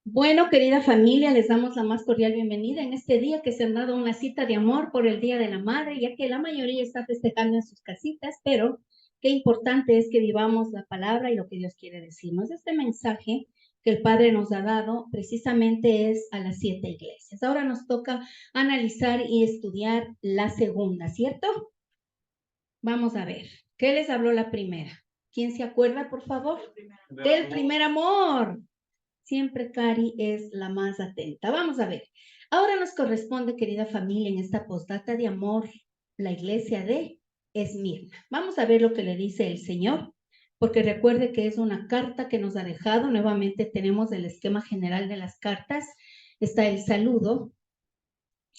Bueno, querida familia, les damos la más cordial bienvenida en este día que se han dado una cita de amor por el Día de la Madre, ya que la mayoría está festejando en sus casitas, pero qué importante es que vivamos la palabra y lo que Dios quiere decirnos. Este mensaje que el Padre nos ha dado precisamente es a las 7 iglesias. Ahora nos toca analizar y estudiar la segunda, ¿cierto? Vamos a ver, ¿qué les habló la primera? ¿Quién se acuerda, por favor? Del primer amor. Siempre Cari es la más atenta. Vamos a ver. Ahora nos corresponde, querida familia, en esta postdata de amor, la iglesia de Esmirna. Vamos a ver lo que le dice el Señor, porque recuerde que es una carta que nos ha dejado. Nuevamente tenemos el esquema general de las cartas. Está el saludo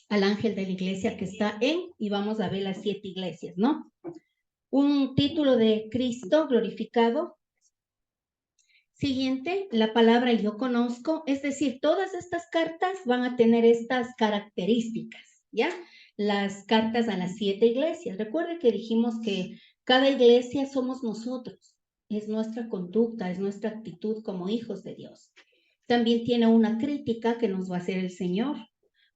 al ángel de la iglesia que está y vamos a ver las 7 iglesias, ¿no? Un título de Cristo glorificado. Siguiente, la palabra yo conozco, es decir, todas estas cartas van a tener estas características, ¿ya? Las cartas a las 7 iglesias. Recuerde que dijimos que cada iglesia somos nosotros, es nuestra conducta, es nuestra actitud como hijos de Dios. También tiene una crítica que nos va a hacer el Señor,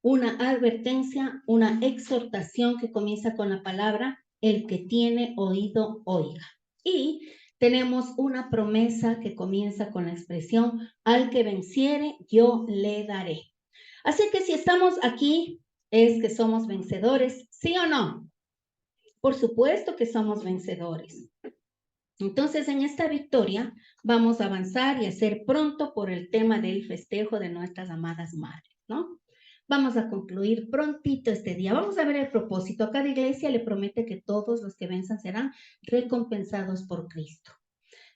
una advertencia, una exhortación que comienza con la palabra, el que tiene oído, oiga. Y tenemos una promesa que comienza con la expresión, al que venciere, yo le daré. Así que si estamos aquí, es que somos vencedores, ¿sí o no? Por supuesto que somos vencedores. Entonces, en esta victoria vamos a avanzar y hacer pronto por el tema del festejo de nuestras amadas madres, ¿no? Vamos a concluir prontito este día. Vamos a ver el propósito. A cada iglesia le promete que todos los que venzan serán recompensados por Cristo.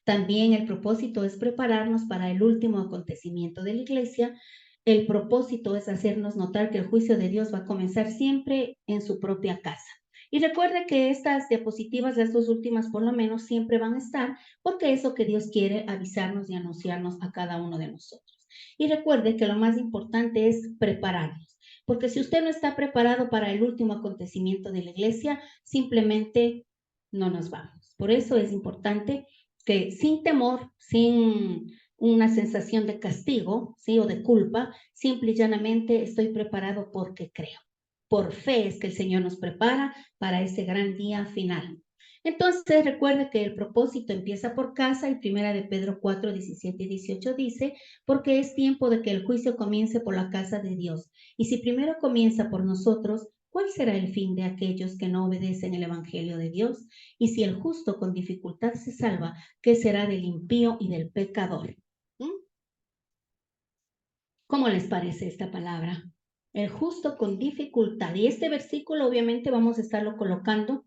También el propósito es prepararnos para el último acontecimiento de la iglesia. El propósito es hacernos notar que el juicio de Dios va a comenzar siempre en su propia casa. Y recuerde que estas diapositivas, las dos últimas por lo menos, siempre van a estar porque eso que Dios quiere avisarnos y anunciarnos a cada uno de nosotros. Y recuerde que lo más importante es prepararnos, porque si usted no está preparado para el último acontecimiento de la iglesia, simplemente no nos vamos. Por eso es importante que sin temor, sin una sensación de castigo, ¿sí? O de culpa, simple y llanamente estoy preparado porque creo. Por fe es que el Señor nos prepara para ese gran día final. Entonces recuerde que el propósito empieza por casa y primera de Pedro 4, 17 y 18 dice, porque es tiempo de que el juicio comience por la casa de Dios. Y si primero comienza por nosotros, ¿cuál será el fin de aquellos que no obedecen el Evangelio de Dios? Y si el justo con dificultad se salva, ¿qué será del impío y del pecador? ¿Mm? ¿Cómo les parece esta palabra? El justo con dificultad. Y este versículo obviamente vamos a estarlo colocando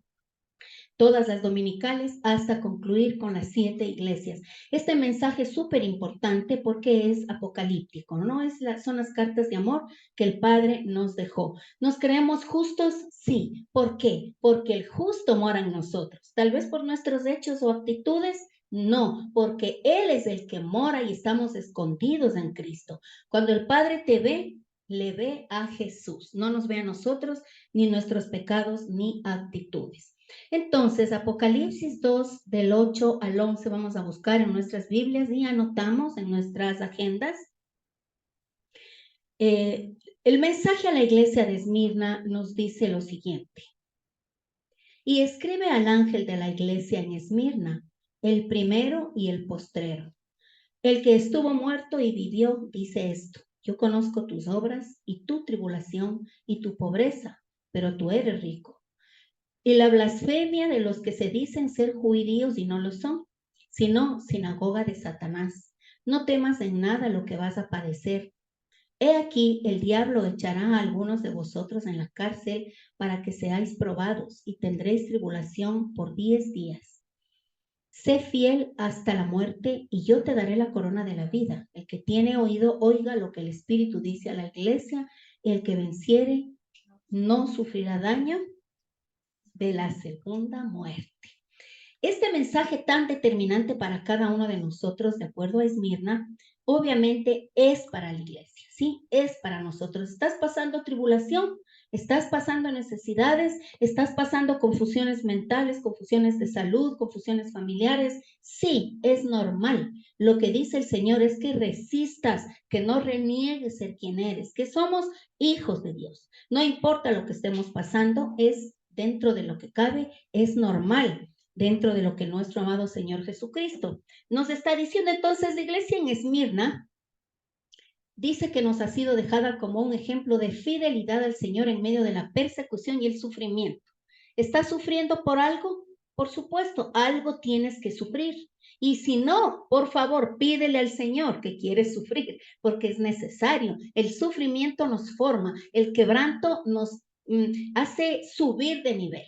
todas las dominicales hasta concluir con las 7 iglesias. Este mensaje es súper importante porque es apocalíptico, ¿no? Son las cartas de amor que el Padre nos dejó. ¿Nos creemos justos? Sí. ¿Por qué? Porque el justo mora en nosotros. Tal vez por nuestros hechos o actitudes, no, porque Él es el que mora y estamos escondidos en Cristo. Cuando el Padre te ve, le ve a Jesús. No nos ve a nosotros, ni nuestros pecados, ni actitudes. Entonces, Apocalipsis 2, del 8 al 11, vamos a buscar en nuestras Biblias y anotamos en nuestras agendas. El mensaje a la iglesia de Esmirna nos dice lo siguiente. Y escribe al ángel de la iglesia en Esmirna, el primero y el postrero. El que estuvo muerto y vivió, dice esto. Yo conozco tus obras y tu tribulación y tu pobreza, pero tú eres rico. Y la blasfemia de los que se dicen ser judíos y no lo son, sino sinagoga de Satanás. No temas en nada lo que vas a padecer. He aquí, el diablo echará a algunos de vosotros en la cárcel para que seáis probados y tendréis tribulación por 10 días. Sé fiel hasta la muerte y yo te daré la corona de la vida. El que tiene oído, oiga lo que el Espíritu dice a la iglesia. El que venciere no sufrirá daño de la segunda muerte. Este mensaje tan determinante para cada uno de nosotros, de acuerdo a Esmirna, obviamente es para la iglesia, ¿sí? Es para nosotros. ¿Estás pasando tribulación? ¿Estás pasando necesidades? ¿Estás pasando confusiones mentales, confusiones de salud, confusiones familiares? Sí, es normal. Lo que dice el Señor es que resistas, que no reniegues ser quien eres, que somos hijos de Dios. No importa lo que estemos pasando, es dentro de lo que cabe, es normal dentro de lo que nuestro amado Señor Jesucristo nos está diciendo. Entonces la iglesia en Esmirna dice que nos ha sido dejada como un ejemplo de fidelidad al Señor en medio de la persecución y el sufrimiento. ¿Estás sufriendo por algo? Por supuesto, algo tienes que sufrir. Y si no, por favor, pídele al Señor que quieres sufrir, porque es necesario. El sufrimiento nos forma, el quebranto nos hace subir de nivel.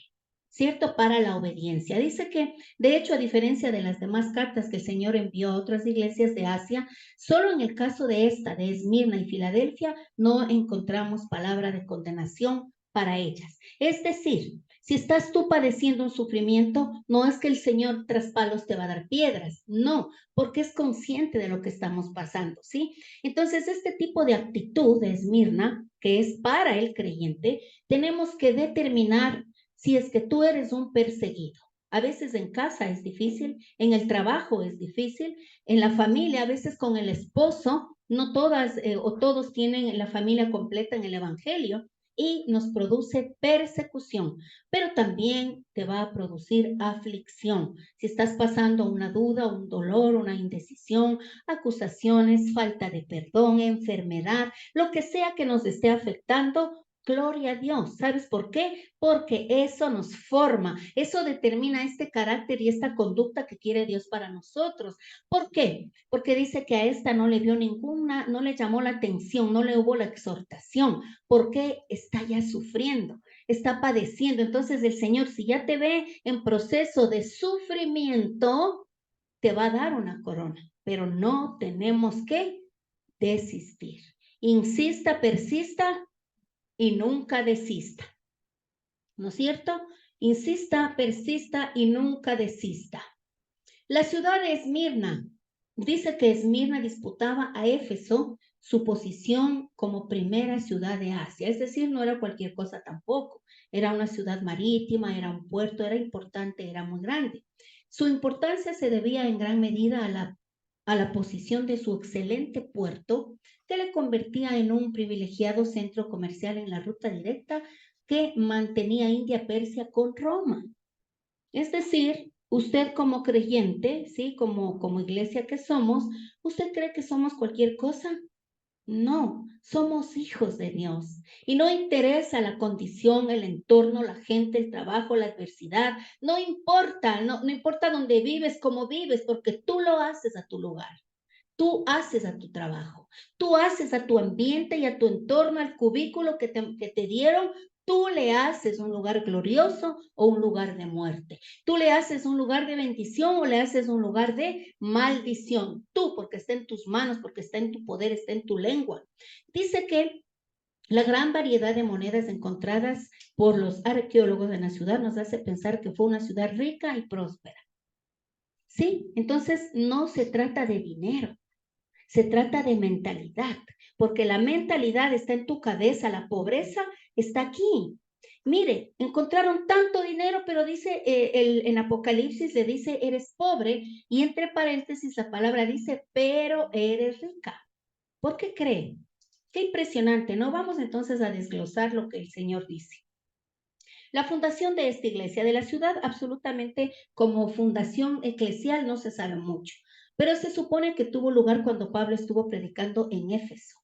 ¿Cierto? Para la obediencia. Dice que, de hecho, a diferencia de las demás cartas que el Señor envió a otras iglesias de Asia, solo en el caso de esta, de Esmirna y Filadelfia, no encontramos palabra de condenación para ellas. Es decir, si estás tú padeciendo un sufrimiento, no es que el Señor tras palos te va a dar piedras, no, porque es consciente de lo que estamos pasando, ¿sí? Entonces, este tipo de actitud de Esmirna, que es para el creyente, tenemos que determinar si es que tú eres un perseguido. A veces en casa es difícil, en el trabajo es difícil, en la familia, a veces con el esposo, no todas o todos tienen la familia completa en el evangelio y nos produce persecución, pero también te va a producir aflicción. Si estás pasando una duda, un dolor, una indecisión, acusaciones, falta de perdón, enfermedad, lo que sea que nos esté afectando, gloria a Dios. ¿Sabes por qué? Porque eso nos forma, eso determina este carácter y esta conducta que quiere Dios para nosotros. ¿Por qué? Porque dice que a esta no le vio ninguna, no le llamó la atención, no le hubo la exhortación, porque está ya sufriendo, está padeciendo. Entonces el Señor, si ya te ve en proceso de sufrimiento, te va a dar una corona, pero no tenemos que desistir. Insista, persista y nunca desista, ¿no es cierto? Insista, persista y nunca desista. La ciudad de Esmirna, dice que Esmirna disputaba a Éfeso su posición como primera ciudad de Asia, es decir, no era cualquier cosa tampoco, era una ciudad marítima, era un puerto, era importante, era muy grande. Su importancia se debía en gran medida a la posición de su excelente puerto, que le convertía en un privilegiado centro comercial en la ruta directa que mantenía India-Persia con Roma. Es decir, usted como creyente, ¿sí? Como iglesia que somos, ¿usted cree que somos cualquier cosa? No, somos hijos de Dios. Y no interesa la condición, el entorno, la gente, el trabajo, la adversidad. No importa, no importa dónde vives, cómo vives, porque tú lo haces a tu lugar. Tú haces a tu trabajo, tú haces a tu ambiente y a tu entorno, al cubículo que te dieron, tú le haces un lugar glorioso o un lugar de muerte. Tú le haces un lugar de bendición o le haces un lugar de maldición. Tú, porque está en tus manos, porque está en tu poder, está en tu lengua. Dice que la gran variedad de monedas encontradas por los arqueólogos en la ciudad nos hace pensar que fue una ciudad rica y próspera. Sí, entonces no se trata de dinero. Se trata de mentalidad, porque la mentalidad está en tu cabeza, la pobreza está aquí. Mire, encontraron tanto dinero, pero dice en Apocalipsis le dice, eres pobre, y entre paréntesis la palabra dice, pero eres rica. ¿Por qué cree? Qué impresionante, ¿no? Vamos entonces a desglosar lo que el Señor dice. La fundación de esta iglesia de la ciudad, absolutamente como fundación eclesial, no se sabe mucho, pero se supone que tuvo lugar cuando Pablo estuvo predicando en Éfeso.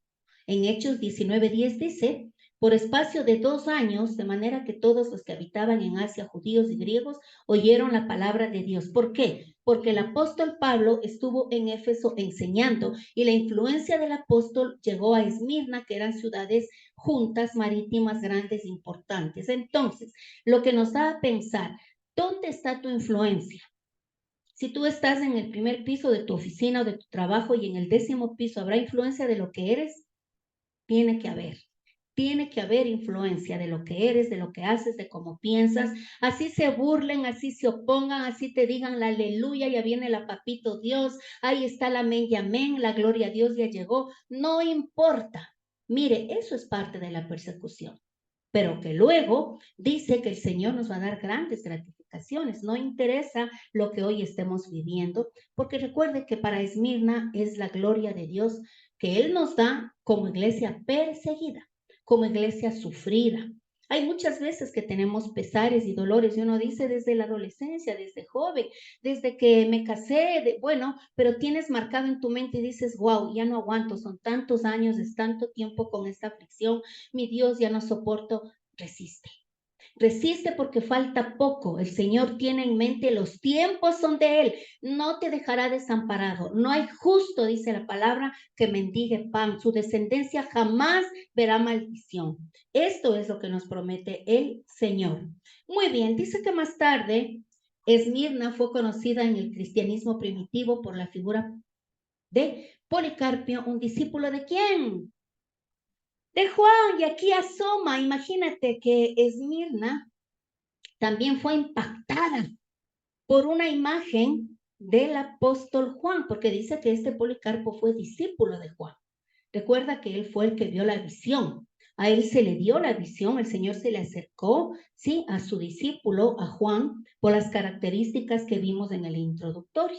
En Hechos 19:10 dice, por espacio de 2 años, de manera que todos los que habitaban en Asia, judíos y griegos, oyeron la palabra de Dios. ¿Por qué? Porque el apóstol Pablo estuvo en Éfeso enseñando y la influencia del apóstol llegó a Esmirna, que eran ciudades juntas, marítimas, grandes, importantes. Entonces, lo que nos da a pensar, ¿dónde está tu influencia? Si tú estás en el primer piso de tu oficina o de tu trabajo y en el 10º piso habrá influencia de lo que eres, tiene que haber. Tiene que haber influencia de lo que eres, de lo que haces, de cómo piensas. Así se burlen, así se opongan, así te digan la aleluya, ya viene la papito Dios, ahí está la amén y amén, la gloria a Dios ya llegó. No importa. Mire, eso es parte de la persecución. pero que luego dice que el Señor nos va a dar grandes gratificaciones. No interesa lo que hoy estemos viviendo, porque recuerde que para Esmirna es la gloria de Dios que Él nos da como iglesia perseguida, como iglesia sufrida. Hay muchas veces que tenemos pesares y dolores y uno dice desde la adolescencia, desde joven, desde que me casé, bueno, pero tienes marcado en tu mente y dices, wow, ya no aguanto, son tantos años, es tanto tiempo con esta aflicción, mi Dios, ya no soporto. Resiste. Resiste porque falta poco. El Señor tiene en mente los tiempos son de Él. No te dejará desamparado. No hay justo, dice la palabra, que mendigue pan. Su descendencia jamás verá maldición. Esto es lo que nos promete el Señor. Muy bien, dice que más tarde Esmirna fue conocida en el cristianismo primitivo por la figura de Policarpio, un discípulo de ¿quién? De Juan. Y aquí asoma, imagínate que Esmirna también fue impactada por una imagen del apóstol Juan, porque dice que este Policarpo fue discípulo de Juan. Recuerda que él fue el que vio la visión. A él se le dio la visión, el Señor se le acercó, sí, a su discípulo, a Juan, por las características que vimos en el introductorio.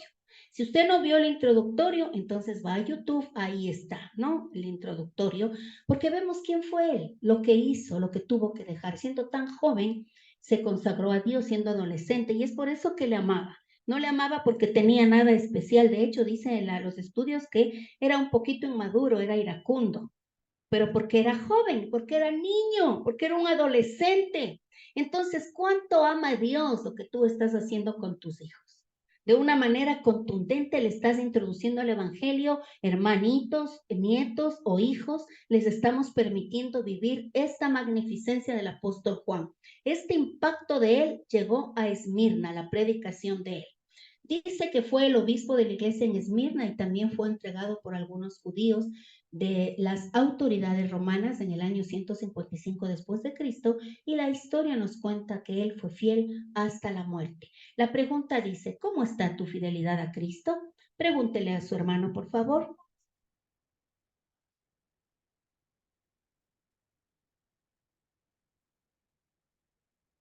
Si usted no vio el introductorio, entonces va a YouTube, ahí está, ¿no? El introductorio, porque vemos quién fue él, lo que hizo, lo que tuvo que dejar. Siendo tan joven, se consagró a Dios siendo adolescente y es por eso que le amaba. No le amaba porque tenía nada especial. De hecho, dice en los estudios que era un poquito inmaduro, era iracundo, pero porque era joven, porque era niño, porque era un adolescente. Entonces, ¿cuánto ama Dios lo que tú estás haciendo con tus hijos? De una manera contundente le estás introduciendo al evangelio, hermanitos, nietos o hijos, les estamos permitiendo vivir esta magnificencia del apóstol Juan. Este impacto de él llegó a Esmirna, la predicación de él. Dice que fue el obispo de la iglesia en Esmirna y también fue entregado por algunos judíos de las autoridades romanas en el año 155 después de Cristo, y la historia nos cuenta que él fue fiel hasta la muerte. La pregunta dice, ¿cómo está tu fidelidad a Cristo? Pregúntele a su hermano, por favor.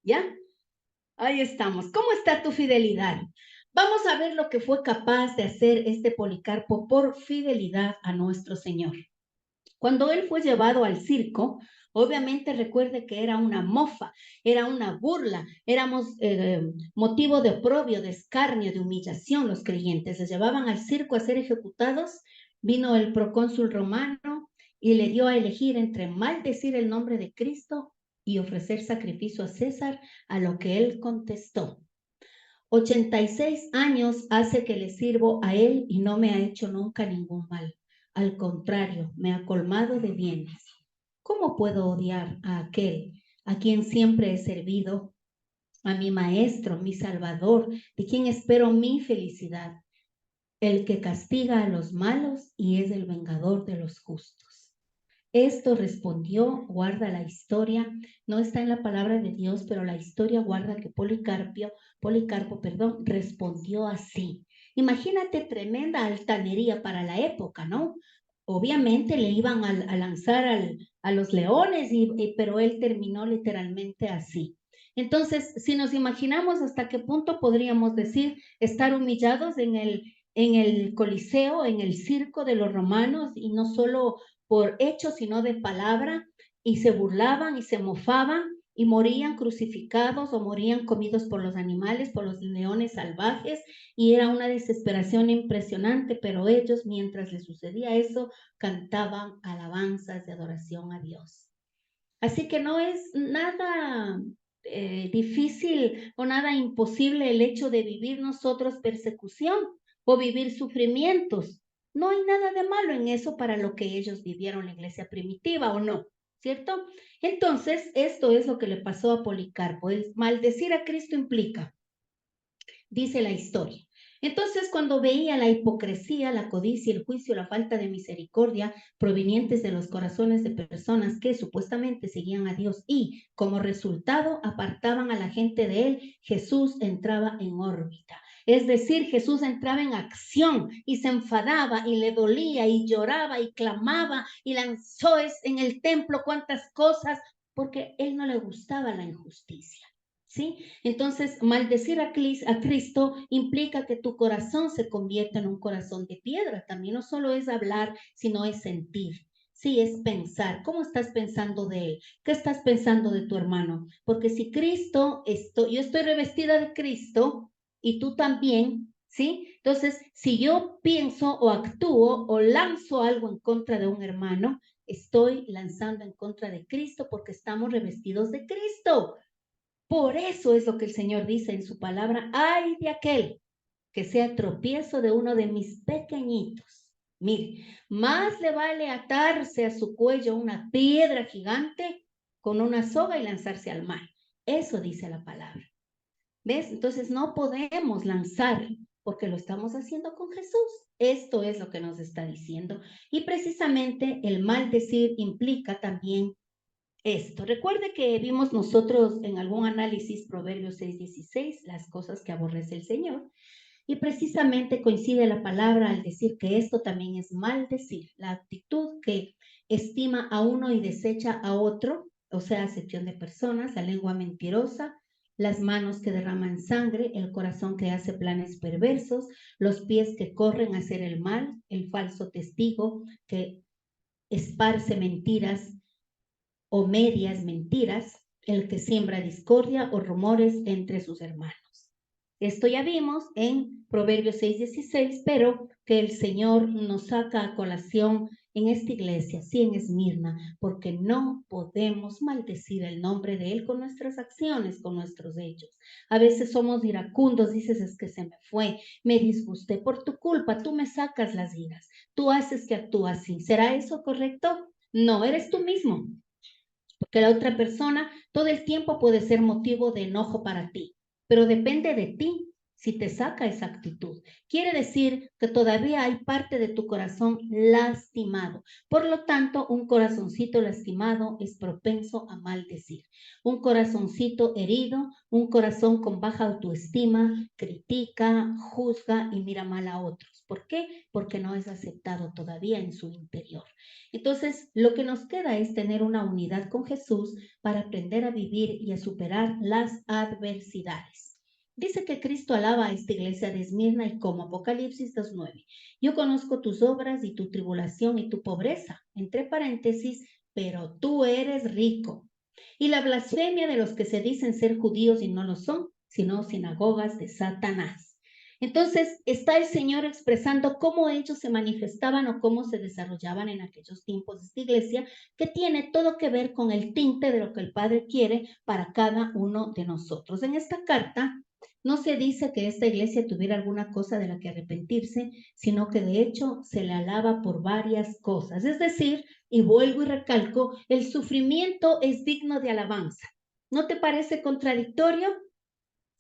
¿Ya? Ahí estamos. ¿Cómo está tu fidelidad? Vamos a ver lo que fue capaz de hacer este Policarpo por fidelidad a nuestro Señor. Cuando él fue llevado al circo, obviamente recuerde que era una mofa, era una burla, éramos motivo de oprobio, de escarnio, de humillación los creyentes. Se llevaban al circo a ser ejecutados. Vino el procónsul romano y le dio a elegir entre maldecir el nombre de Cristo y ofrecer sacrificio a César, a lo que él contestó: 86 años hace que le sirvo a él y no me ha hecho nunca ningún mal. Al contrario, me ha colmado de bienes. ¿Cómo puedo odiar a aquel a quien siempre he servido, a mi maestro, mi salvador, de quien espero mi felicidad, el que castiga a los malos y es el vengador de los justos? Esto respondió, guarda la historia, no está en la palabra de Dios, pero la historia guarda que Policarpo, respondió así. Imagínate tremenda altanería para la época, ¿no? Obviamente le iban a lanzar a los leones, pero él terminó literalmente así. Entonces, si nos imaginamos hasta qué punto podríamos decir estar humillados en el Coliseo, en el circo de los romanos, y no solo por hechos, sino de palabra, y se burlaban y se mofaban y morían crucificados o morían comidos por los animales, por los leones salvajes, y era una desesperación impresionante, pero ellos, mientras les sucedía eso, cantaban alabanzas de adoración a Dios. Así que no es nada difícil o nada imposible el hecho de vivir nosotros persecución o vivir sufrimientos. No hay nada de malo en eso para lo que ellos vivieron en la iglesia primitiva, ¿o no? ¿Cierto? Entonces, esto es lo que le pasó a Policarpo. El maldecir a Cristo implica, dice la historia. Entonces, cuando veía la hipocresía, la codicia, el juicio, la falta de misericordia provenientes de los corazones de personas que supuestamente seguían a Dios y, como resultado, apartaban a la gente de él, Jesús entraba en órbita. Es decir, Jesús entraba en acción y se enfadaba y le dolía y lloraba y clamaba y lanzó en el templo cuantas cosas porque él no le gustaba la injusticia. ¿Sí? Entonces, maldecir a Cristo implica que tu corazón se convierta en un corazón de piedra. También no solo es hablar, sino es sentir. Sí, es pensar. ¿Cómo estás pensando de él? ¿Qué estás pensando de tu hermano? Porque si yo estoy revestida de Cristo y tú también, ¿sí? Entonces, si yo pienso o actúo o lanzo algo en contra de un hermano, estoy lanzando en contra de Cristo porque estamos revestidos de Cristo. Por eso es lo que el Señor dice en su palabra: ay de aquel que sea tropiezo de uno de mis pequeñitos. Mire, más le vale atarse a su cuello una piedra gigante con una soga y lanzarse al mar. Eso dice la palabra. ¿Ves? Entonces no podemos lanzar porque lo estamos haciendo con Jesús. Esto es lo que nos está diciendo. Y precisamente el maldecir implica también esto. Recuerde que vimos nosotros en algún análisis Proverbios 6:16, las cosas que aborrece el Señor, y precisamente coincide la palabra al decir que esto también es maldecir, la actitud que estima a uno y desecha a otro, o sea, acepción de personas, la lengua mentirosa, las manos que derraman sangre, el corazón que hace planes perversos, los pies que corren a hacer el mal, el falso testigo que esparce mentiras o medias mentiras, el que siembra discordia o rumores entre sus hermanos. Esto ya vimos en Proverbios 6:16, pero que el Señor nos saca a colación en esta iglesia, sí, en Esmirna, porque no podemos maldecir el nombre de Él con nuestras acciones, con nuestros hechos. A veces somos iracundos, dices: es que se me fue, me disgusté por tu culpa, tú me sacas las iras, tú haces que actúe así. ¿Será eso correcto? No, eres tú mismo. Porque la otra persona todo el tiempo puede ser motivo de enojo para ti, pero depende de ti si te saca esa actitud. Quiere decir que todavía hay parte de tu corazón lastimado. Por lo tanto, un corazoncito lastimado es propenso a maldecir. Un corazoncito herido, un corazón con baja autoestima, critica, juzga y mira mal a otros. ¿Por qué? Porque no es aceptado todavía en su interior. Entonces, lo que nos queda es tener una unidad con Jesús para aprender a vivir y a superar las adversidades. Dice que Cristo alaba a esta iglesia de Esmirna y como Apocalipsis 2:9. Yo conozco tus obras y tu tribulación y tu pobreza, entre paréntesis, pero tú eres rico. Y la blasfemia de los que se dicen ser judíos y no lo son, sino sinagogas de Satanás. Entonces está el Señor expresando cómo ellos se manifestaban o cómo se desarrollaban en aquellos tiempos de esta iglesia, que tiene todo que ver con el tinte de lo que el Padre quiere para cada uno de nosotros. En esta carta no se dice que esta iglesia tuviera alguna cosa de la que arrepentirse, sino que de hecho se le alaba por varias cosas. Es decir, y vuelvo y recalco, el sufrimiento es digno de alabanza. ¿No te parece contradictorio?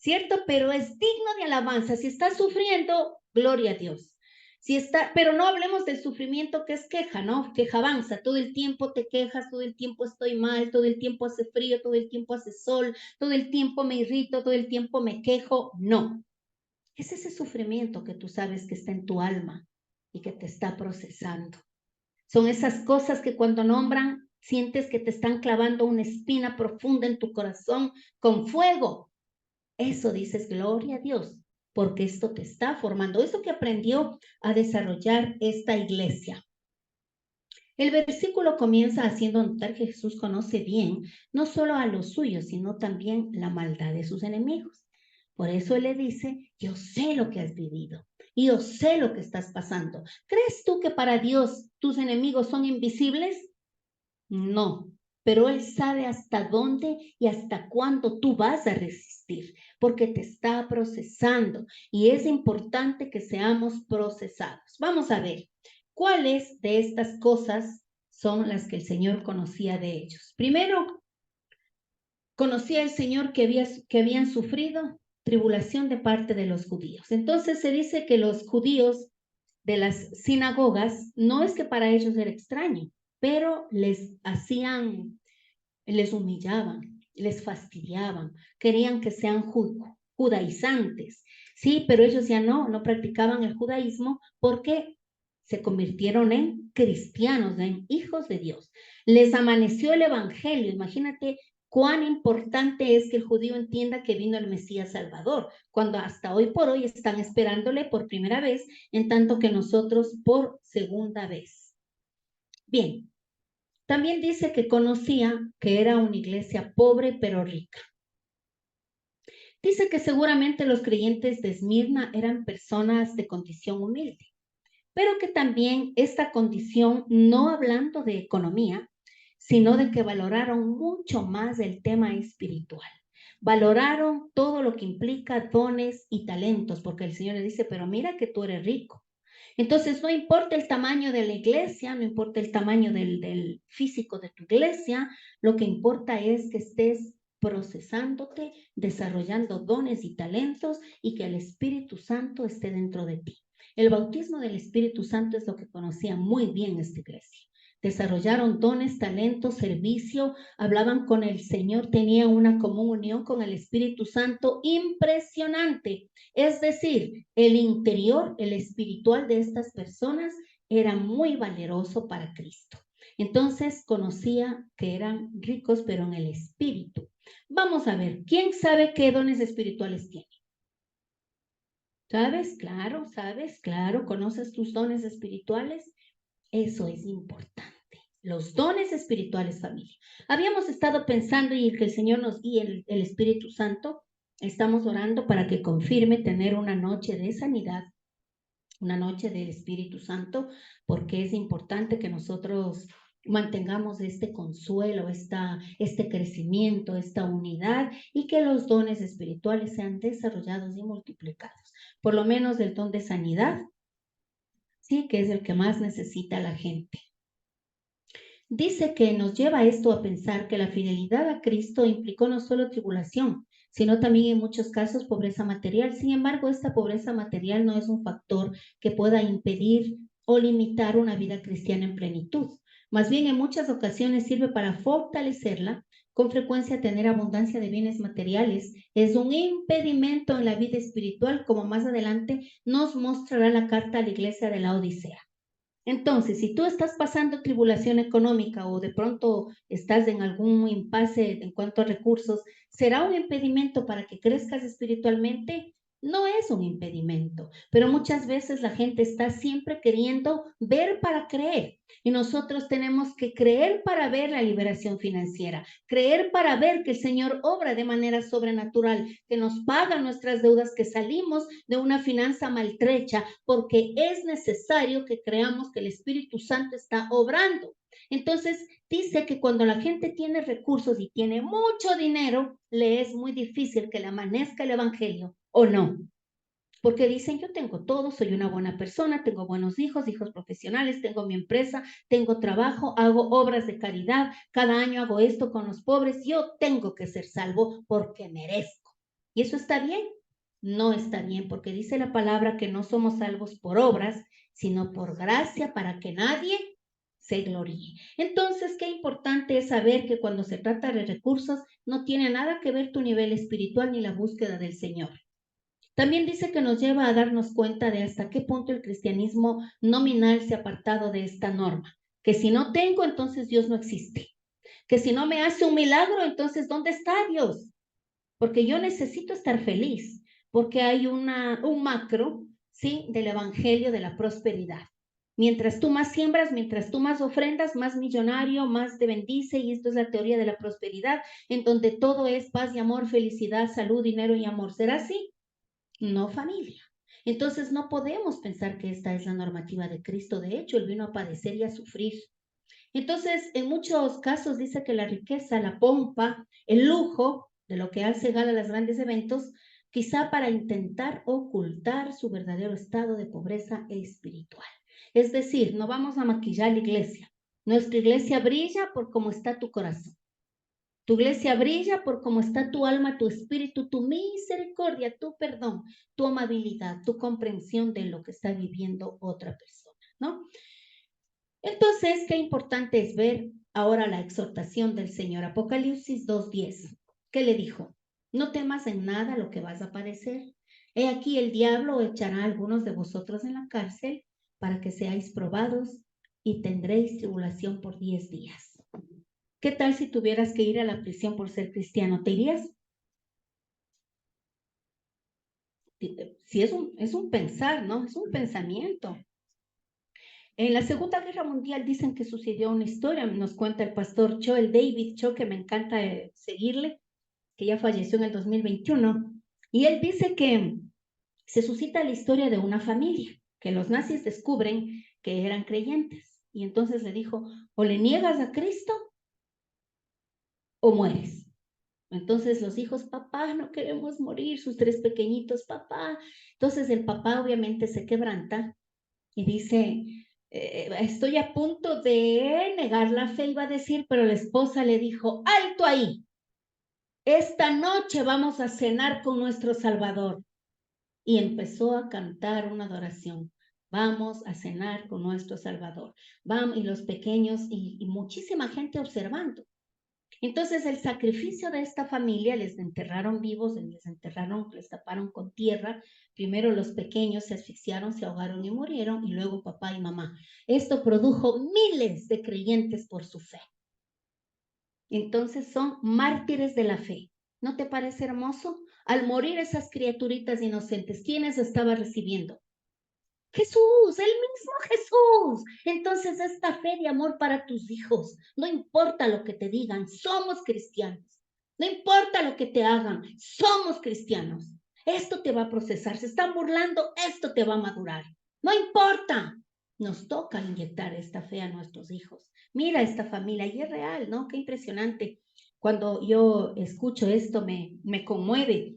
¿Cierto? Pero es digno de alabanza. Si está sufriendo, gloria a Dios. Si está, pero no hablemos del sufrimiento que es queja, ¿no? Quejabanza, todo el tiempo te quejas, todo el tiempo estoy mal, todo el tiempo hace frío, todo el tiempo hace sol, todo el tiempo me irrito, todo el tiempo me quejo. No. Es ese sufrimiento que tú sabes que está en tu alma y que te está procesando. Son esas cosas que cuando nombran, sientes que te están clavando una espina profunda en tu corazón con fuego. Eso dices, gloria a Dios, porque esto te está formando, eso que aprendió a desarrollar esta iglesia. El versículo comienza haciendo notar que Jesús conoce bien no solo a los suyos, sino también la maldad de sus enemigos. Por eso Él le dice: yo sé lo que has vivido y yo sé lo que estás pasando. ¿Crees tú que para Dios tus enemigos son invisibles? No, pero Él sabe hasta dónde y hasta cuándo tú vas a resistir, porque te está procesando y es importante que seamos procesados. Vamos a ver, ¿cuáles de estas cosas son las que el Señor conocía de ellos? Primero, conocía el Señor que habían sufrido tribulación de parte de los judíos. Entonces se dice que los judíos de las sinagogas, no es que para ellos era extraño, pero les humillaban, les fastidiaban, querían que sean judaizantes, sí, pero ellos ya no practicaban el judaísmo porque se convirtieron en cristianos, en hijos de Dios. Les amaneció el evangelio. Imagínate cuán importante es que el judío entienda que vino el Mesías Salvador, cuando hasta hoy por hoy están esperándole por primera vez, en tanto que nosotros por segunda vez. Bien, también dice que conocía que era una iglesia pobre pero rica. Dice que seguramente los creyentes de Esmirna eran personas de condición humilde, pero que también esta condición, no hablando de economía, sino de que valoraron mucho más el tema espiritual. Valoraron todo lo que implica dones y talentos, porque el Señor le dice, pero mira que tú eres rico. Entonces, no importa el tamaño de la iglesia, no importa el tamaño del físico de tu iglesia, lo que importa es que estés procesándote, desarrollando dones y talentos y que el Espíritu Santo esté dentro de ti. El bautismo del Espíritu Santo es lo que conocía muy bien esta iglesia. Desarrollaron dones, talentos, servicio, hablaban con el Señor, tenían una comunión con el Espíritu Santo impresionante. Es decir, el interior, el espiritual de estas personas era muy valeroso para Cristo. Entonces conocía que eran ricos, pero en el espíritu. Vamos a ver, ¿quién sabe qué dones espirituales tiene? ¿Sabes? Claro, ¿conoces tus dones espirituales? Eso es importante. Los dones espirituales, familia. Habíamos estado pensando y que el Señor nos guíe el Espíritu Santo. Estamos orando para que confirme tener una noche de sanidad, una noche del Espíritu Santo, porque es importante que nosotros mantengamos este consuelo, este crecimiento, esta unidad y que los dones espirituales sean desarrollados y multiplicados. Por lo menos el don de sanidad, sí, que es el que más necesita la gente. Dice que nos lleva esto a pensar que la fidelidad a Cristo implicó no solo tribulación, sino también en muchos casos pobreza material. Sin embargo, esta pobreza material no es un factor que pueda impedir o limitar una vida cristiana en plenitud. Más bien, en muchas ocasiones sirve para fortalecerla. Con frecuencia, tener abundancia de bienes materiales es un impedimento en la vida espiritual, como más adelante nos mostrará la carta a la iglesia de la Odisea. Entonces, si tú estás pasando tribulación económica o de pronto estás en algún impasse en cuanto a recursos, ¿será un impedimento para que crezcas espiritualmente? No es un impedimento, pero muchas veces la gente está siempre queriendo ver para creer y nosotros tenemos que creer para ver la liberación financiera, creer para ver que el Señor obra de manera sobrenatural, que nos paga nuestras deudas, que salimos de una finanza maltrecha, porque es necesario que creamos que el Espíritu Santo está obrando. Entonces, dice que cuando la gente tiene recursos y tiene mucho dinero, le es muy difícil que le amanezca el evangelio o no. Porque dicen, yo tengo todo, soy una buena persona, tengo buenos hijos, hijos profesionales, tengo mi empresa, tengo trabajo, hago obras de caridad, cada año hago esto con los pobres, yo tengo que ser salvo porque merezco. ¿Y eso está bien? No está bien, porque dice la palabra que no somos salvos por obras, sino por gracia para que nadie se gloríe. Entonces, qué importante es saber que cuando se trata de recursos, no tiene nada que ver tu nivel espiritual ni la búsqueda del Señor. También dice que nos lleva a darnos cuenta de hasta qué punto el cristianismo nominal se ha apartado de esta norma. Que si no tengo, entonces Dios no existe. Que si no me hace un milagro, entonces ¿dónde está Dios? Porque yo necesito estar feliz, porque hay un macro, ¿sí? Del evangelio de la prosperidad. Mientras tú más siembras, mientras tú más ofrendas, más millonario, más te bendice, y esto es la teoría de la prosperidad, en donde todo es paz y amor, felicidad, salud, dinero y amor. ¿Será así? No, familia. Entonces no podemos pensar que esta es la normativa de Cristo. De hecho, Él vino a padecer y a sufrir. Entonces, en muchos casos dice que la riqueza, la pompa, el lujo, de lo que hace gala a los grandes eventos, quizá para intentar ocultar su verdadero estado de pobreza espiritual. Es decir, no vamos a maquillar la iglesia. Nuestra iglesia brilla por cómo está tu corazón. Tu iglesia brilla por cómo está tu alma, tu espíritu, tu misericordia, tu perdón, tu amabilidad, tu comprensión de lo que está viviendo otra persona, ¿no? Entonces, qué importante es ver ahora la exhortación del Señor. Apocalipsis 2:10. ¿Qué le dijo? No temas en nada lo que vas a padecer. He aquí el diablo echará a algunos de vosotros en la cárcel para que seáis probados y tendréis tribulación por 10 días. ¿Qué tal si tuvieras que ir a la prisión por ser cristiano? ¿Te irías? Sí, es un pensar, ¿no? Es un pensamiento. En la Segunda Guerra Mundial dicen que sucedió una historia, nos cuenta el pastor Cho, el David Cho, que me encanta seguirle, que ya falleció en el 2021, y él dice que se suscita la historia de una familia, que los nazis descubren que eran creyentes, y entonces le dijo, o le niegas a Cristo o mueres. Entonces los hijos, papá, no queremos morir, sus 3 pequeñitos, papá. Entonces el papá obviamente se quebranta y dice, estoy a punto de negar la fe, iba a decir, pero la esposa le dijo, alto ahí, esta noche vamos a cenar con nuestro Salvador. Y empezó a cantar una adoración. Vamos a cenar con nuestro Salvador. Vamos, y los pequeños y muchísima gente observando. Entonces el sacrificio de esta familia, les enterraron vivos, les taparon con tierra. Primero los pequeños se asfixiaron, se ahogaron y murieron, y luego papá y mamá. Esto produjo miles de creyentes por su fe. Entonces son mártires de la fe. ¿No te parece hermoso? Al morir esas criaturitas inocentes, ¿quiénes estaba recibiendo? Jesús, el mismo Jesús. Entonces esta fe de amor para tus hijos, no importa lo que te digan, somos cristianos. No importa lo que te hagan, somos cristianos. Esto te va a procesar, se están burlando, esto te va a madurar. No importa, nos toca inyectar esta fe a nuestros hijos. Mira esta familia, y es real, ¿no? Qué impresionante. Cuando yo escucho esto me conmueve.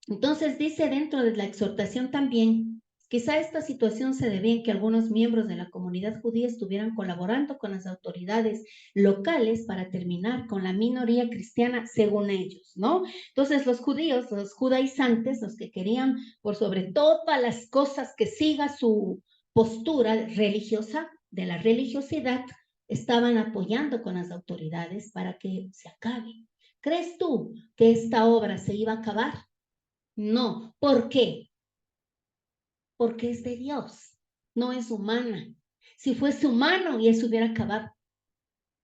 Entonces dice dentro de la exhortación también, quizá esta situación se debía en que algunos miembros de la comunidad judía estuvieran colaborando con las autoridades locales para terminar con la minoría cristiana según ellos, ¿no? Entonces los judíos, los judaizantes, los que querían por sobre todas las cosas que siga su postura religiosa, de la religiosidad, estaban apoyando con las autoridades para que se acabe. ¿Crees tú que esta obra se iba a acabar? No. ¿Por qué? Porque es de Dios, no es humana. Si fuese humano, ya se hubiera acabado.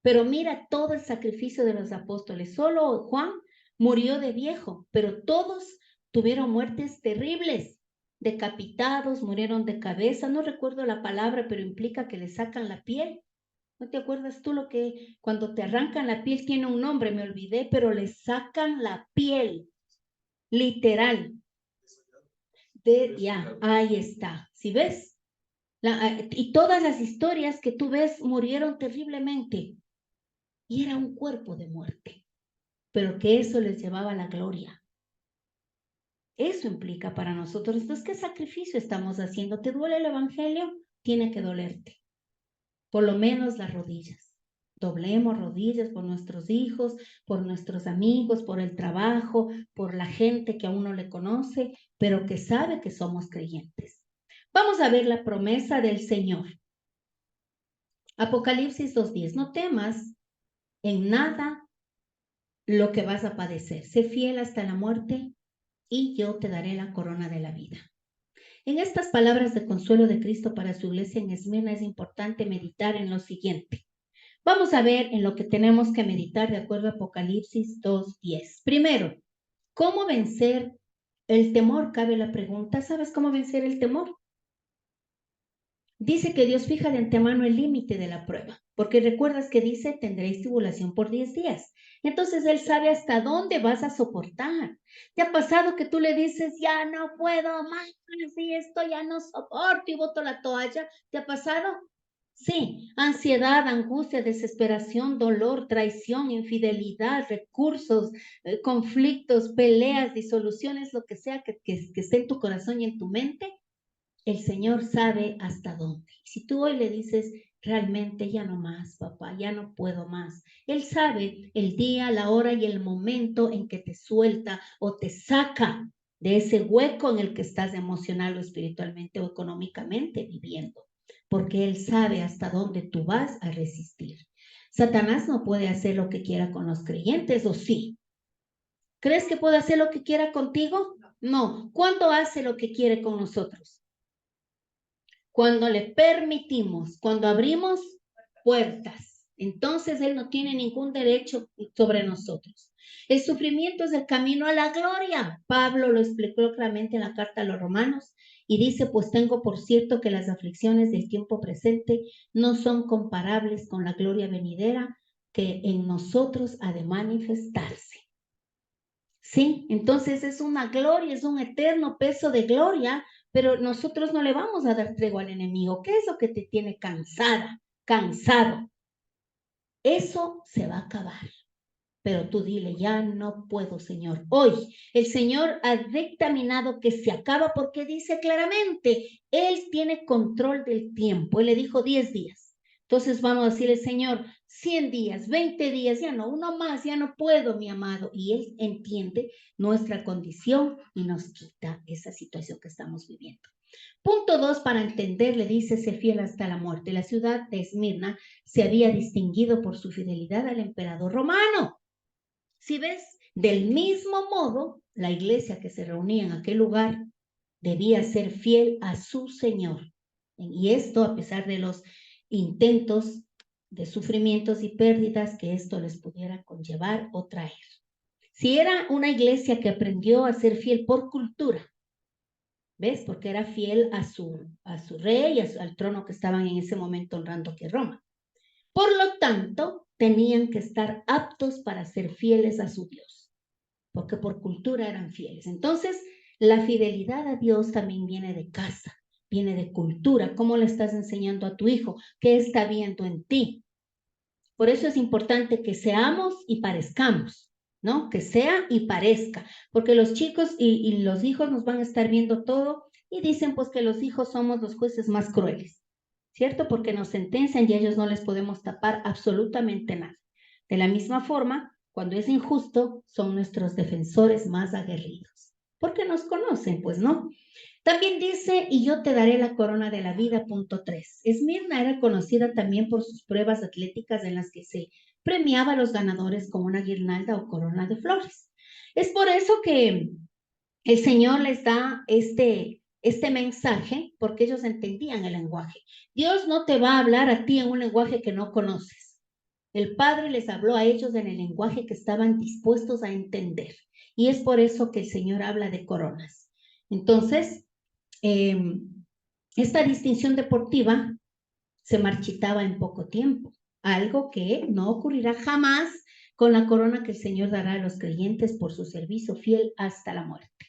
Pero mira todo el sacrificio de los apóstoles. Solo Juan murió de viejo, pero todos tuvieron muertes terribles. Decapitados, murieron de cabeza. No recuerdo la palabra, pero implica que le sacan la piel. ¿No te acuerdas tú lo que cuando te arrancan la piel tiene un nombre? Me olvidé, pero le sacan la piel. Literal. Ya, ahí está. ¿Sí ves? Y todas las historias que tú ves murieron terriblemente. Y era un cuerpo de muerte. Pero que eso les llevaba a la gloria. Eso implica para nosotros. Entonces, ¿qué sacrificio estamos haciendo? ¿Te duele el evangelio? Tiene que dolerte. Por lo menos las rodillas. Doblemos rodillas por nuestros hijos, por nuestros amigos, por el trabajo, por la gente que aún no le conoce, pero que sabe que somos creyentes. Vamos a ver la promesa del Señor. Apocalipsis 2:10. No temas en nada lo que vas a padecer. Sé fiel hasta la muerte y yo te daré la corona de la vida. En estas palabras de consuelo de Cristo para su iglesia en Esmirna es importante meditar en lo siguiente. Vamos a ver en lo que tenemos que meditar de acuerdo a Apocalipsis 2:10. Primero, ¿cómo vencer el temor? Cabe la pregunta, ¿sabes cómo vencer el temor? Dice que Dios fija de antemano el límite de la prueba, porque recuerdas que dice, tendréis tribulación por 10 días. Entonces Él sabe hasta dónde vas a soportar. ¿Te ha pasado que tú le dices, ya no puedo más, y esto ya no soporto y boto la toalla? ¿Te ha pasado? Sí, ansiedad, angustia, desesperación, dolor, traición, infidelidad, recursos, conflictos, peleas, disoluciones, lo que sea que esté en tu corazón y en tu mente. El Señor sabe hasta dónde. Si tú hoy le dices, realmente ya no más, papá, ya no puedo más. Él sabe el día, la hora y el momento en que te suelta o te saca de ese hueco en el que estás emocional o espiritualmente o económicamente viviendo, porque Él sabe hasta dónde tú vas a resistir. Satanás no puede hacer lo que quiera con los creyentes, ¿o sí? ¿Crees que puede hacer lo que quiera contigo? No. ¿Cuándo hace lo que quiere con nosotros? Cuando le permitimos, cuando abrimos puertas, entonces Él no tiene ningún derecho sobre nosotros. El sufrimiento es el camino a la gloria. Pablo lo explicó claramente en la carta a los Romanos y dice, pues tengo por cierto que las aflicciones del tiempo presente no son comparables con la gloria venidera que en nosotros ha de manifestarse. Sí, entonces es una gloria, es un eterno peso de gloria, pero nosotros no le vamos a dar tregua al enemigo. ¿Qué es lo que te tiene cansada, cansado? Eso se va a acabar. Pero tú dile, ya no puedo, Señor. Hoy el Señor ha dictaminado que se acaba porque dice claramente, Él tiene control del tiempo. Él le dijo 10 días. Entonces vamos a decirle, Señor, 100 días, 20 días, ya no, uno más, ya no puedo, mi amado. Y Él entiende nuestra condición y nos quita esa situación que estamos viviendo. Punto 2, para entender, le dice, sé fiel hasta la muerte. La ciudad de Esmirna se había distinguido por su fidelidad al emperador romano. Si ves, del mismo modo, la iglesia que se reunía en aquel lugar debía ser fiel a su Señor. Y esto a pesar de los intentos de sufrimientos y pérdidas que esto les pudiera conllevar o traer. Si era una iglesia que aprendió a ser fiel por cultura, ¿ves? Porque era fiel a su rey, al trono que estaban en ese momento honrando, que Roma. Por lo tanto, tenían que estar aptos para ser fieles a su Dios, porque por cultura eran fieles. Entonces, la fidelidad a Dios también viene de casa, viene de cultura. ¿Cómo le estás enseñando a tu hijo? ¿Qué está viendo en ti? Por eso es importante que seamos y parezcamos, ¿no? Que sea y parezca, porque los chicos y los hijos nos van a estar viendo todo y dicen pues que los hijos somos los jueces más crueles, ¿cierto? Porque nos sentencian y a ellos no les podemos tapar absolutamente nada. De la misma forma, cuando es injusto, son nuestros defensores más aguerridos, porque nos conocen, pues, ¿no? También dice, y yo te daré la corona de la vida, punto 3. Esmirna era conocida también por sus pruebas atléticas en las que se premiaba a los ganadores con una guirnalda o corona de flores. Es por eso que el Señor les da este mensaje, porque ellos entendían el lenguaje. Dios no te va a hablar a ti en un lenguaje que no conoces. El Padre les habló a ellos en el lenguaje que estaban dispuestos a entender. Y es por eso que el Señor habla de coronas. Entonces, esta distinción deportiva se marchitaba en poco tiempo, algo que no ocurrirá jamás con la corona que el Señor dará a los creyentes por su servicio fiel hasta la muerte.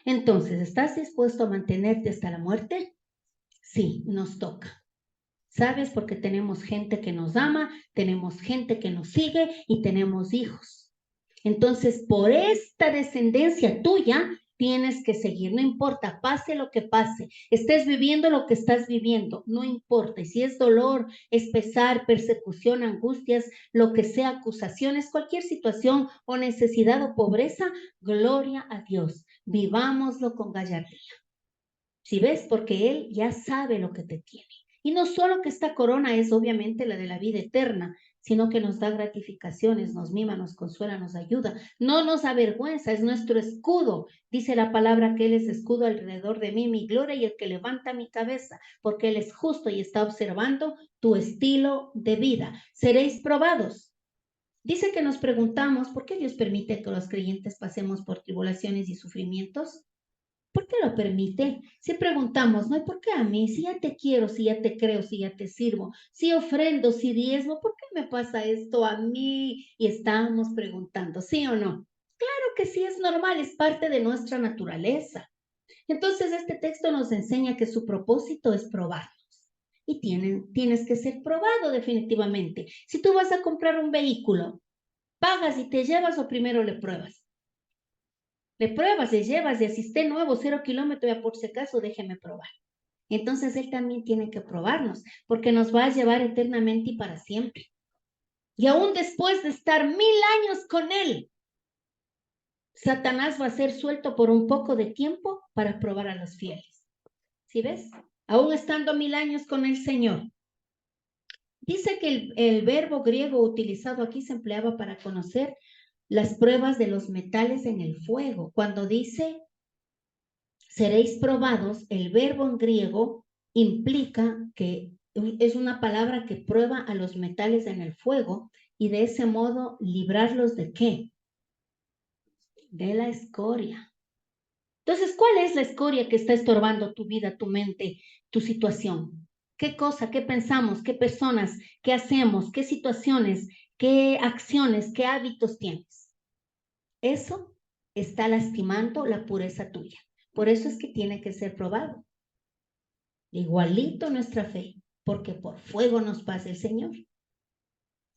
Entonces, ¿estás dispuesto a mantenerte hasta la muerte? Sí, nos toca. ¿Sabes? Porque tenemos gente que nos ama, tenemos gente que nos sigue y tenemos hijos. Entonces, por esta descendencia tuya, tienes que seguir, no importa, pase lo que pase, estés viviendo lo que estás viviendo, no importa. Y si es dolor, es pesar, persecución, angustias, lo que sea, acusaciones, cualquier situación o necesidad o pobreza, gloria a Dios. Vivámoslo con gallardía. Si ves, porque Él ya sabe lo que te tiene. Y no solo que esta corona es obviamente la de la vida eterna, sino que nos da gratificaciones, nos mima, nos consuela, nos ayuda, no nos avergüenza, es nuestro escudo. Dice la palabra que Él es escudo alrededor de mí, mi gloria y el que levanta mi cabeza, porque Él es justo y está observando tu estilo de vida. Seréis probados. Dice que nos preguntamos, ¿por qué Dios permite que los creyentes pasemos por tribulaciones y sufrimientos? ¿Por qué lo permite? Si preguntamos, ¿no? ¿Y por qué a mí? Si ya te quiero, si ya te creo, si ya te sirvo, si ofrendo, si diezmo, ¿por qué me pasa esto a mí? Y estábamos preguntando, ¿sí o no? Claro que sí, es normal, es parte de nuestra naturaleza. Entonces, este texto nos enseña que su propósito es probarnos. Y tienes que ser probado definitivamente. Si tú vas a comprar un vehículo, ¿pagas y te llevas o primero le pruebas? Le pruebas, le llevas, y así esté nuevo, 0 kilómetros, ya por si acaso, déjeme probar. Entonces Él también tiene que probarnos, porque nos va a llevar eternamente y para siempre. Y aún después de estar 1000 años con Él, Satanás va a ser suelto por un poco de tiempo para probar a los fieles. ¿Sí ves? Aún estando 1000 años con el Señor. Dice que el verbo griego utilizado aquí se empleaba para conocer las pruebas de los metales en el fuego. Cuando dice seréis probados, el verbo en griego implica que es una palabra que prueba a los metales en el fuego y de ese modo librarlos ¿de qué? De la escoria. Entonces, ¿cuál es la escoria que está estorbando tu vida, tu mente, tu situación? ¿Qué cosa, qué pensamos, qué personas, qué hacemos, qué situaciones, qué acciones, qué hábitos tienes? Eso está lastimando la pureza tuya. Por eso es que tiene que ser probado. Igualito nuestra fe, porque por fuego nos pasa el Señor.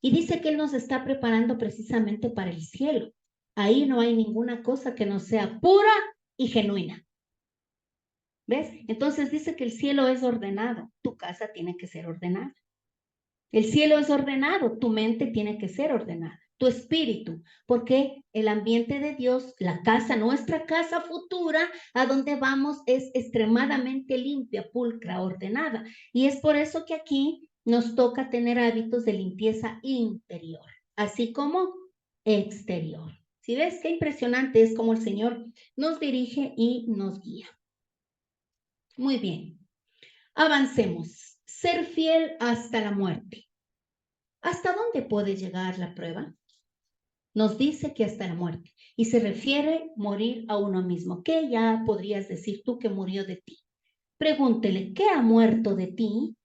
Y dice que Él nos está preparando precisamente para el cielo. Ahí no hay ninguna cosa que no sea pura y genuina. ¿Ves? Entonces dice que el cielo es ordenado. Tu casa tiene que ser ordenada. El cielo es ordenado. Tu mente tiene que ser ordenada. Tu espíritu, porque el ambiente de Dios, la casa, nuestra casa futura, a donde vamos, es extremadamente limpia, pulcra, ordenada. Y es por eso que aquí nos toca tener hábitos de limpieza interior, así como exterior. ¿Sí ves? Qué impresionante es como el Señor nos dirige y nos guía. Muy bien, avancemos. Ser fiel hasta la muerte. ¿Hasta dónde puede llegar la prueba? Nos dice que hasta la muerte. Y se refiere morir a uno mismo. ¿Qué ya podrías decir tú que murió de ti? Pregúntele, ¿qué ha muerto de ti?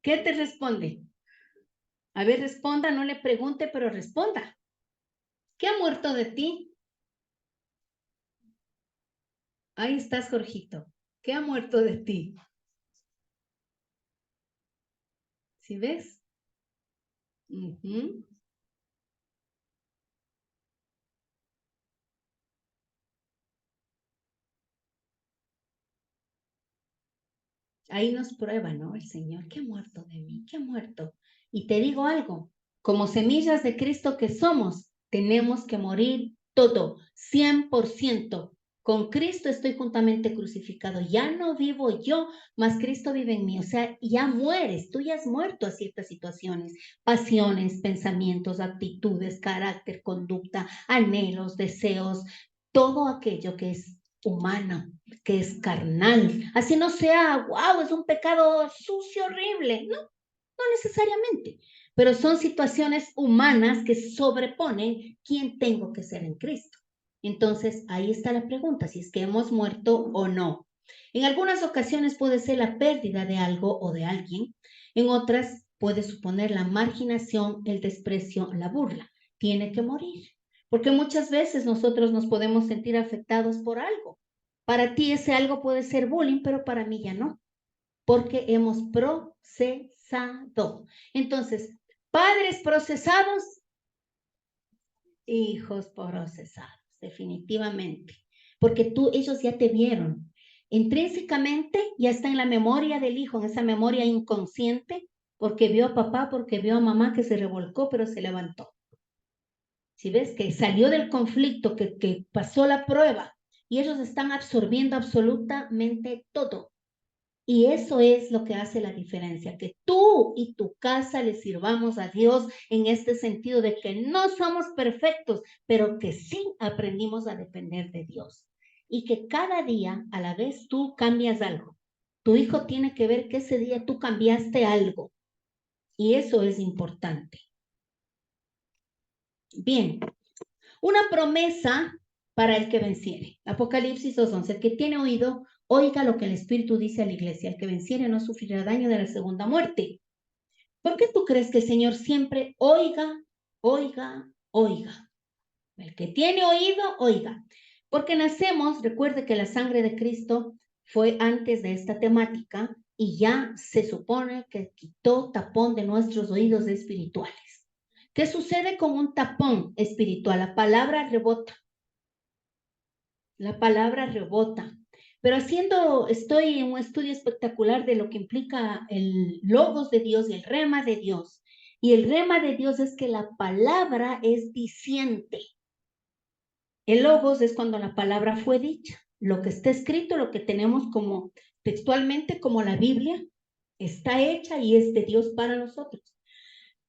¿Qué te responde? A ver, responda, no le pregunte, pero responda. ¿Qué ha muerto de ti? Ahí estás, Jorgito. ¿Qué ha muerto de ti? ¿Sí ves? Uh-huh. Ahí nos prueba, ¿no? El Señor, ¿qué ha muerto de mí? ¿Qué ha muerto? Y te digo algo, como semillas de Cristo que somos, tenemos que morir todo, 100%. Con Cristo estoy juntamente crucificado. Ya no vivo yo, mas Cristo vive en mí. O sea, ya mueres, tú ya has muerto a ciertas situaciones, pasiones, pensamientos, actitudes, carácter, conducta, anhelos, deseos, todo aquello que es humano, que es carnal. Así no sea, wow, es un pecado sucio, horrible. No, no necesariamente. Pero son situaciones humanas que sobreponen quién tengo que ser en Cristo. Entonces, ahí está la pregunta, si es que hemos muerto o no. En algunas ocasiones puede ser la pérdida de algo o de alguien. En otras puede suponer la marginación, el desprecio, la burla. Tiene que morir. Porque muchas veces nosotros nos podemos sentir afectados por algo. Para ti ese algo puede ser bullying, pero para mí ya no, porque hemos procesado. Entonces, padres procesados, hijos procesados, definitivamente, porque ellos ya te vieron. Intrínsecamente ya está en la memoria del hijo, en esa memoria inconsciente, porque vio a papá, porque vio a mamá que se revolcó, pero se levantó. Si ves que salió del conflicto, que pasó la prueba, y ellos están absorbiendo absolutamente todo. Y eso es lo que hace la diferencia, que tú y tu casa le sirvamos a Dios en este sentido de que no somos perfectos, pero que sí aprendimos a depender de Dios. Y que cada día a la vez tú cambias algo. Tu hijo tiene que ver que ese día tú cambiaste algo. Y eso es importante. Bien, una promesa para el que venciere. Apocalipsis 2:11. El que tiene oído, oiga lo que el Espíritu dice a la iglesia. El que venciere no sufrirá daño de la segunda muerte. ¿Por qué tú crees que el Señor siempre oiga, oiga, oiga? El que tiene oído, oiga. Porque nacemos, recuerde que la sangre de Cristo fue antes de esta temática y ya se supone que quitó tapón de nuestros oídos espirituales. ¿Qué sucede con un tapón espiritual? La palabra rebota. La palabra rebota. Pero estoy en un estudio espectacular de lo que implica el logos de Dios y el rema de Dios. Y el rema de Dios es que la palabra es diciente. El logos es cuando la palabra fue dicha. Lo que está escrito, lo que tenemos como textualmente, como la Biblia, está hecha y es de Dios para nosotros.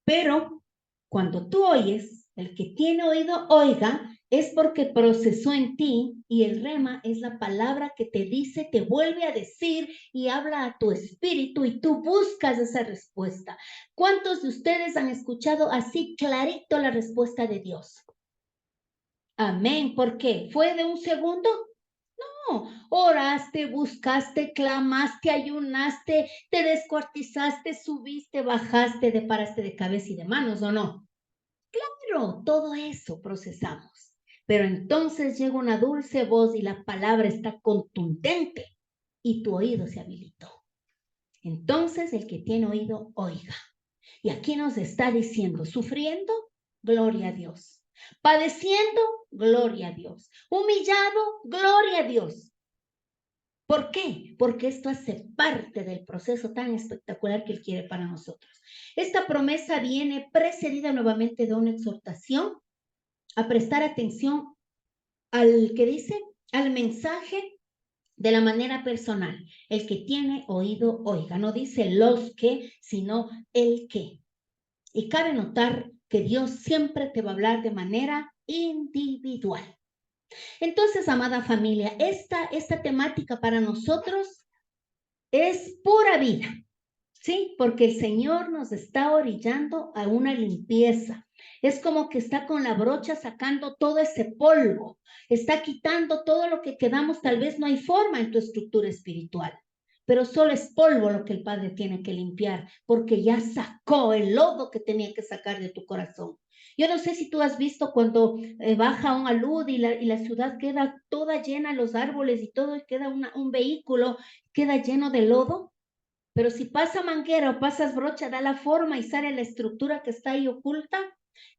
Pero cuando tú oyes, el que tiene oído, oiga, es porque procesó en ti, y el rema es la palabra que te dice, te vuelve a decir y habla a tu espíritu y tú buscas esa respuesta. ¿Cuántos de ustedes han escuchado así clarito la respuesta de Dios? Amén. ¿Por qué? ¿Fue de un segundo? No. Oraste, buscaste, clamaste, ayunaste, te descuartizaste, subiste, bajaste, paraste de cabeza y de manos, ¿o no? Claro, todo eso procesamos. Pero entonces llega una dulce voz y la palabra está contundente y tu oído se habilitó. Entonces el que tiene oído, oiga. Y aquí nos está diciendo, sufriendo, gloria a Dios. Padeciendo, gloria a Dios. Humillado, gloria a Dios. ¿Por qué? Porque esto hace parte del proceso tan espectacular que Él quiere para nosotros. Esta promesa viene precedida nuevamente de una exhortación a prestar atención al que dice, al mensaje de la manera personal. El que tiene oído, oiga. No dice los que, sino el que. Y cabe notar que Dios siempre te va a hablar de manera individual. Entonces, amada familia, esta temática para nosotros es pura vida, ¿sí? Porque el Señor nos está orillando a una limpieza. Es como que está con la brocha sacando todo ese polvo, está quitando todo lo que quedamos, tal vez no hay forma en tu estructura espiritual, pero solo es polvo lo que el Padre tiene que limpiar, porque ya sacó el lodo que tenía que sacar de tu corazón. Yo no sé si tú has visto cuando baja un alud y la ciudad queda toda llena, los árboles y todo, y queda un vehículo, queda lleno de lodo. Pero si pasa manguera o pasas brocha, da la forma y sale la estructura que está ahí oculta.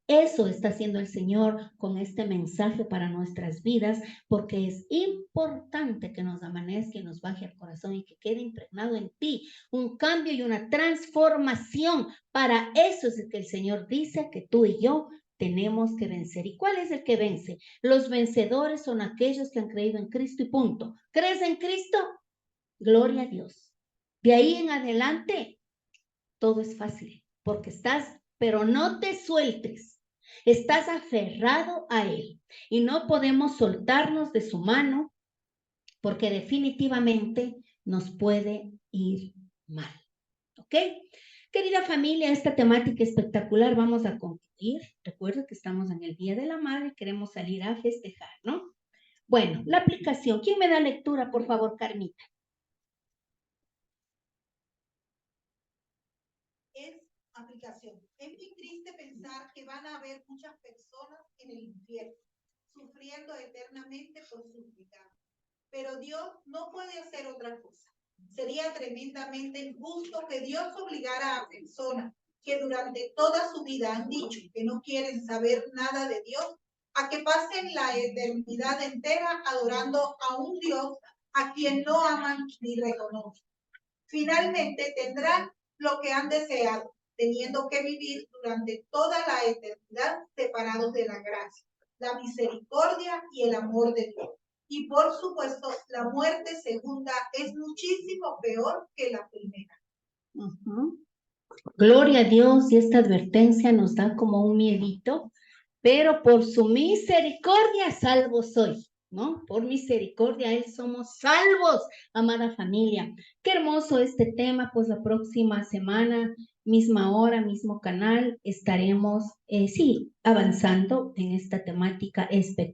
Eso está haciendo el Señor con este mensaje para nuestras vidas, porque es importante que nos amanezca y nos baje al corazón y que quede impregnado en ti un cambio y una transformación. Para eso es que el Señor dice que tú y yo tenemos que vencer. ¿Y cuál es el que vence? Los vencedores son aquellos que han creído en Cristo y punto. ¿Crees en Cristo? Gloria a Dios. De ahí en adelante, todo es fácil, porque estás, pero no te sueltes, estás aferrado a Él y no podemos soltarnos de su mano porque definitivamente nos puede ir mal. ¿Ok? Querida familia, esta temática espectacular vamos a concluir. Recuerda que estamos en el Día de la Madre y queremos salir a festejar, ¿no? Bueno, la aplicación. ¿Quién me da lectura, por favor, Carmita? Es aplicación. Es muy triste pensar que van a haber muchas personas en el infierno, sufriendo eternamente por sus pecados. Pero Dios no puede hacer otra cosa. Sería tremendamente injusto que Dios obligara a personas que durante toda su vida han dicho que no quieren saber nada de Dios, a que pasen la eternidad entera adorando a un Dios a quien no aman ni reconocen. Finalmente tendrán lo que han deseado, teniendo que vivir durante toda la eternidad separados de la gracia, la misericordia y el amor de Dios. Y por supuesto, la muerte segunda es muchísimo peor que la primera. Gloria a Dios, y esta advertencia nos da como un miedito, pero por su misericordia salvo soy, ¿no? Por misericordia Él somos salvos, amada familia. Qué hermoso este tema, pues la próxima semana, misma hora, mismo canal, estaremos, sí, avanzando en esta temática espectacular.